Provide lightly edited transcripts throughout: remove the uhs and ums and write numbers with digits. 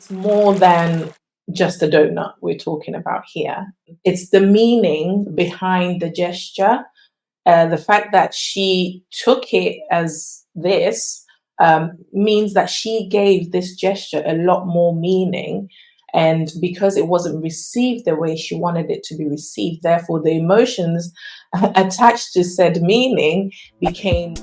It's more than just a donut we're talking about here. It's the meaning behind the gesture, the fact that she took it as this means that she gave this gesture a lot more meaning. And because it wasn't received the way she wanted it to be received, therefore the emotions attached to said meaning became.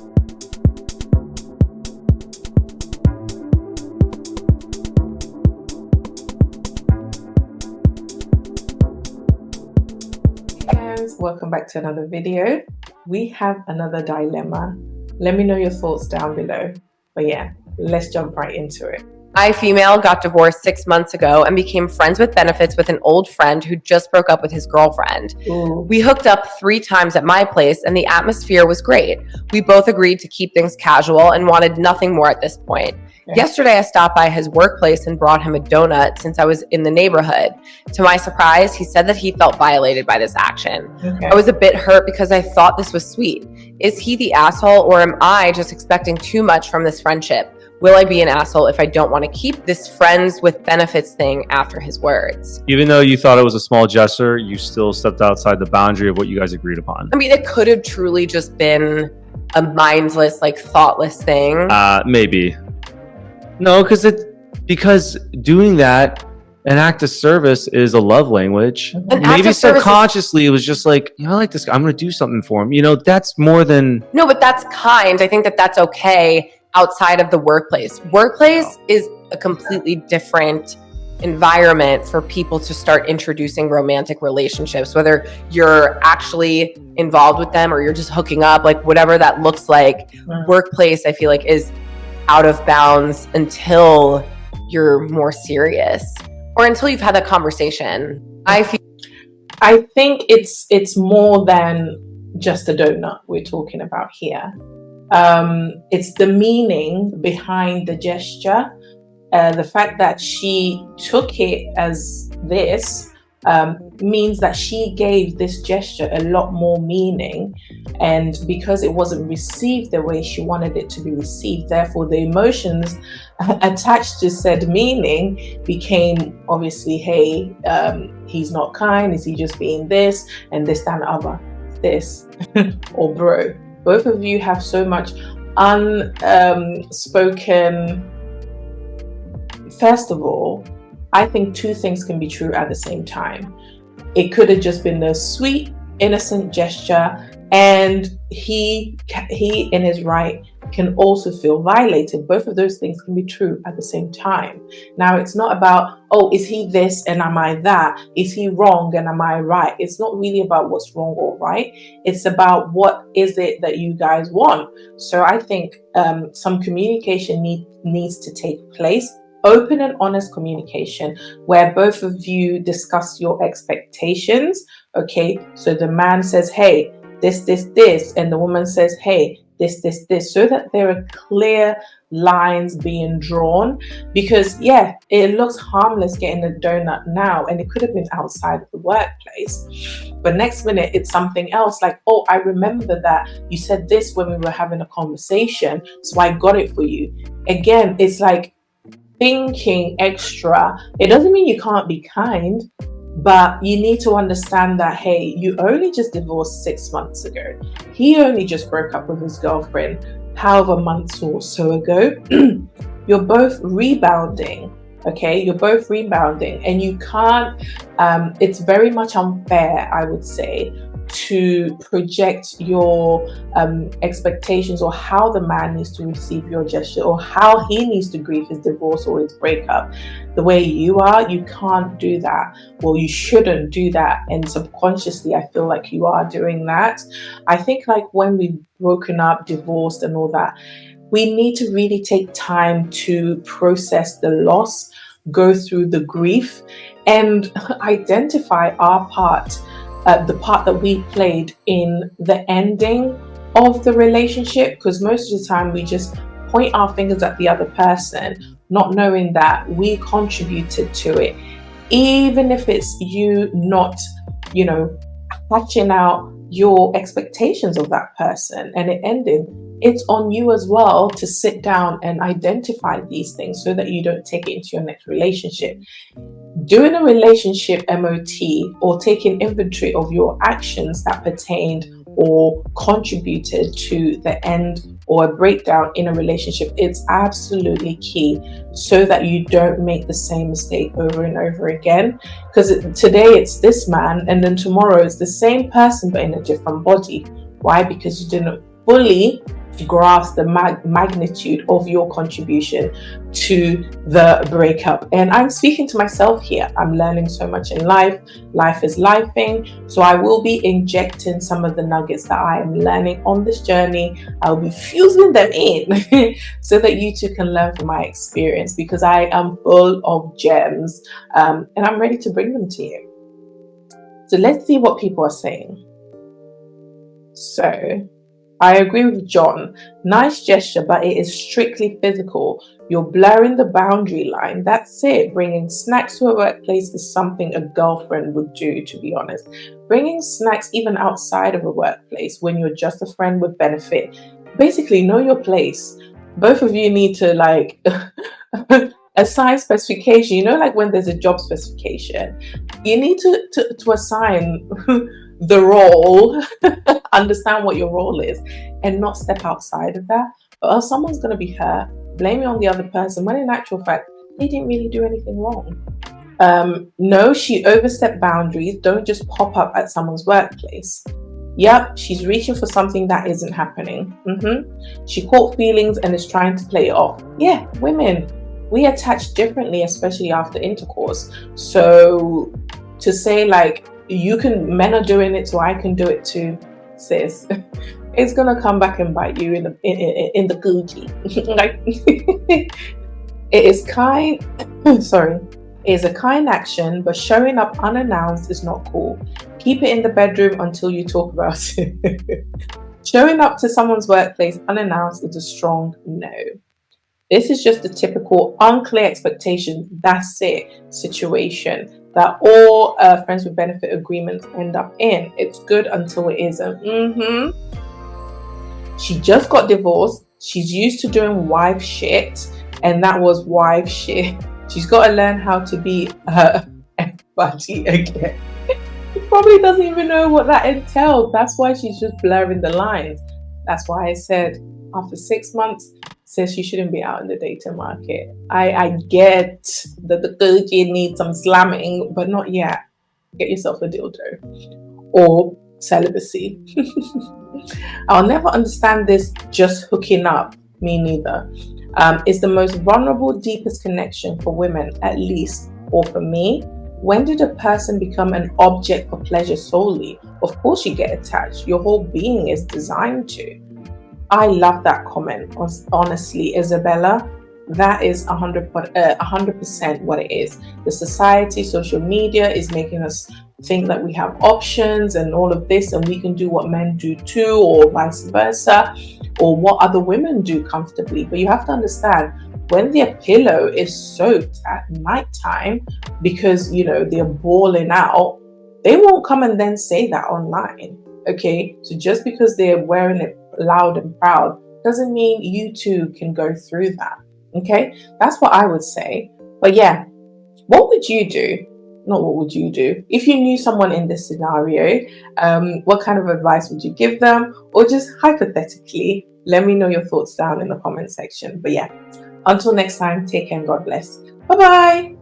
Welcome back to another video. We have another dilemma. Let me know your thoughts down below. But yeah, let's jump right into it. I, female, got divorced 6 months ago and became friends with benefits with an old friend who just broke up with his girlfriend. Ooh. We hooked up 3 times at my place and the atmosphere was great. We both agreed to keep things casual and wanted nothing more at this point. Yeah. Yesterday, I stopped by his workplace and brought him a donut since I was in the neighborhood. To my surprise, he said that he felt violated by this action. Okay. I was a bit hurt because I thought this was sweet. Is he the asshole, or am I just expecting too much from this friendship? Will I be an asshole if I don't want to keep this friends with benefits thing after his words? Even though you thought it was a small gesture, you still stepped outside the boundary of what you guys agreed upon. I mean, it could have truly just been a mindless, thoughtless thing. Maybe. No, because doing that, an act of service is a love language. Maybe subconsciously it was just like, I like this guy, I'm going to do something for him. That's more than... No, but that's kind. I think that that's okay outside of the workplace. Workplace is a completely different environment for people to start introducing romantic relationships, whether you're actually involved with them or you're just hooking up, whatever that looks like. Workplace, I feel like, is out of bounds until you're more serious or until you've had that conversation. I think it's more than just a donut we're talking about here. It's the meaning behind the gesture, the fact that she took it as this means that she gave this gesture a lot more meaning. And because it wasn't received the way she wanted it to be received, therefore the emotions attached to said meaning became obviously, hey, he's not kind, is he just being this and this, that, and other, this, or bro. Both of you have so much unspoken. First of all, I think 2 things can be true at the same time. It could have just been a sweet, innocent gesture, and he in his right can also feel violated. Both of those things can be true at the same time. Now, it's not about, oh, is he this and am I that? Is he wrong and am I right? It's not really about what's wrong or right. It's about what is it that you guys want. So I think some communication needs to take place. Open and honest communication where both of you discuss your expectations. Okay, so the man says, hey, this, and the woman says, hey, this, so that there are clear lines being drawn. Because yeah, it looks harmless getting a donut now, and it could have been outside of the workplace, but next minute it's something else, like, oh, I remember that you said this when we were having a conversation, so I got it for you. Again, it's like thinking extra. It doesn't mean you can't be kind, but you need to understand that, hey, you only just divorced 6 months ago. He only just broke up with his girlfriend however months or so ago. You're both rebounding. Okay, you're both rebounding, and you can't, it's very much unfair, I would say, to project your expectations or how the man needs to receive your gesture or how he needs to grieve his divorce or his breakup. The way you are, you can't do that. Well, you shouldn't do that. And subconsciously, I feel like you are doing that. I think when we've broken up, divorced and all that, we need to really take time to process the loss, go through the grief, and identify our part, the part that we played in the ending of the relationship. Because most of the time we just point our fingers at the other person, not knowing that we contributed to it. Even if it's you not, hatching out your expectations of that person and it ending, it's on you as well to sit down and identify these things so that you don't take it into your next relationship. Doing a relationship MOT or taking inventory of your actions that pertained or contributed to the end or a breakdown in a relationship, it's absolutely key so that you don't make the same mistake over and over again. Because today it's this man and then tomorrow it's the same person but in a different body. Why? Because you didn't fully grasp the magnitude of your contribution to the breakup. And I'm speaking to myself here. I'm learning so much in life. Life is lifing. So I will be injecting some of the nuggets that I am learning on this journey. I'll be fusing them in so that you too can learn from my experience, because I am full of gems and I'm ready to bring them to you. So let's see what people are saying. So I agree with John. Nice gesture, but it is strictly physical. You're blurring the boundary line. That's it. Bringing snacks to a workplace is something a girlfriend would do, to be honest. Bringing snacks even outside of a workplace when you're just a friend would benefit. Basically, know your place. Both of you need to assign specification. You know, like when there's a job specification, you need to assign the role, understand what your role is, and not step outside of that. Or else someone's going to be hurt, blame it on the other person, when in actual fact, they didn't really do anything wrong. No, she overstepped boundaries. Don't just pop up at someone's workplace. Yep, she's reaching for something that isn't happening. She caught feelings and is trying to play it off. Yeah, women, we attach differently, especially after intercourse. So to say men are doing it, so I can do it too, sis, it's gonna come back and bite you in the Gucci. It is kind. Sorry, it is a kind action, but showing up unannounced is not cool. Keep it in the bedroom until you talk about it. Showing up to someone's workplace unannounced is a strong no. This is just a typical unclear expectation, that's it, situation that all friends with benefit agreements end up in. It's good until it isn't. She just got divorced. She's used to doing wife shit, and that was wife shit. She's got to learn how to be her buddy again. She probably doesn't even know what that entails. That's why she's just blurring the lines. That's why I said after 6 months, says she shouldn't be out in the dating market. I get that the Gucci needs some slamming, but not yet. Get yourself a dildo or celibacy. I'll never understand this just hooking up. Me neither. It's the most vulnerable, deepest connection for women, at least, or for me. When did a person become an object for pleasure solely? Of course you get attached. Your whole being is designed to. I love that comment. Honestly, Isabella, that is 100% what it is. The society, social media is making us think that we have options and all of this, and we can do what men do too, or vice versa, or what other women do comfortably. But you have to understand, when their pillow is soaked at nighttime because, they're bawling out, they won't come and then say that online. Okay, so just because they're wearing it loud and proud doesn't mean you too can go through that. Okay, that's what I would say. But yeah, what would you do? Not what would you do if you knew someone in this scenario? What kind of advice would you give them? Or just hypothetically, let me know your thoughts down in the comment section. But yeah, until next time, take care and God bless. Bye bye.